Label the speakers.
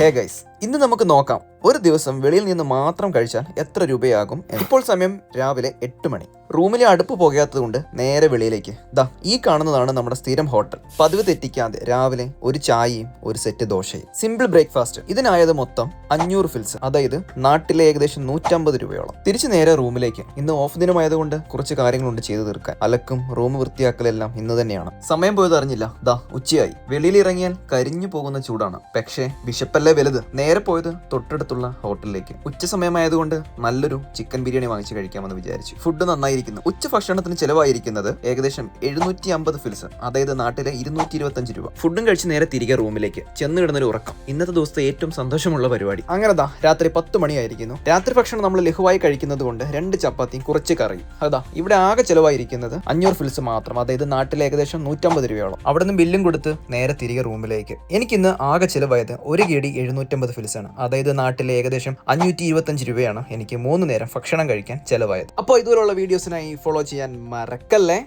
Speaker 1: Hey guys, ഇന്ന് നമുക്ക് നോക്കാം ഒരു ദിവസം വെളിയിൽ നിന്ന് മാത്രം കഴിച്ചാൽ എത്ര രൂപയാകും. ഇപ്പോൾ സമയം രാവിലെ 8 മണി. റൂമിലെ അടുപ്പ് പുകയാത്തത് കൊണ്ട് നേരെ വെളിയിലേക്ക്. ഈ കാണുന്നതാണ് നമ്മുടെ സ്ഥിരം ഹോട്ടൽ. പതിവ് തെറ്റിക്കാതെ രാവിലെ ഒരു ചായയും ഒരു സെറ്റ് ദോശയും, സിമ്പിൾ ബ്രേക്ക്ഫാസ്റ്റ്. ഇതിനായത് മൊത്തം 500 ഫിൽസ്, അതായത് നാട്ടിലെ ഏകദേശം 150 രൂപയോളം. തിരിച്ചു നേരെ റൂമിലേക്ക്. ഇന്ന് ഓഫ് ദിനമായതുകൊണ്ട് കുറച്ച് കാര്യങ്ങളുണ്ട് ചെയ്തു തീർക്കാൻ. അലക്കും റൂം വൃത്തിയാക്കലെല്ലാം ഇന്ന് തന്നെയാണ്. സമയം പോയത് അറിഞ്ഞില്ല. ഉച്ചയായി. വെളിയിൽ ഇറങ്ങിയാൽ കരിഞ്ഞു പോകുന്ന ചൂടാണ്. പക്ഷേ വിശപ്പല്ലേ വലുത്. നേരെ പോയത് തൊട്ടടുത്തുള്ള ഹോട്ടലിലേക്ക്. ഉച്ച സമയമായതുകൊണ്ട് നല്ലൊരു ചിക്കൻ ബിരിയാണി വാങ്ങിച്ച് കഴിക്കാമെന്ന് വിചാരിച്ചു. ഫുഡ് നന്നായിരിക്കുന്നു. ഉച്ച ഭക്ഷണത്തിന് ചെലവായിരിക്കുന്നത് ഏകദേശം 750 ഫിൽസ്, അതായത് നാട്ടിലെ 225 രൂപ. ഫുഡും കഴിച്ച് നേരെ തിരികെ റൂമിലേക്ക് ചെന്ന് കിടന്നൊരു ഉറക്കം. ഇന്നത്തെ ദിവസത്തെ ഏറ്റവും സന്തോഷമുള്ള പരിപാടി. അങ്ങനെ രാത്രി 10 മണിയായിരിക്കുന്നു. രാത്രി ഭക്ഷണം നമ്മൾ ലഘുവായി കഴിക്കുന്നത് കൊണ്ട് 2 ചപ്പാത്തിയും കുറച്ച് കറിയും. ഇവിടെ ആകെ ചെലവായിരിക്കുന്നത് 500 ഫിൽസ് മാത്രം, അതായത് നാട്ടിലെ ഏകദേശം 150 രൂപയോളം. അവിടെ നിന്ന് ബില്ലും കൊടുത്ത് നേരെ തിരികെ റൂമിലേക്ക്. എനിക്കിന്ന് ആകെ ചെലവായത് ഒരു കേടി 750 ഫിൽസ് ആണ്, അതായത് നാട്ടിലെ ഏകദേശം 525 രൂപയാണ് എനിക്ക് 3 നേരം ഭക്ഷണം കഴിക്കാൻ ചെലവായത്. അപ്പോൾ ഇതുപോലുള്ള വീഡിയോസിനായി ഫോളോ ചെയ്യാൻ മറക്കല്ലേ.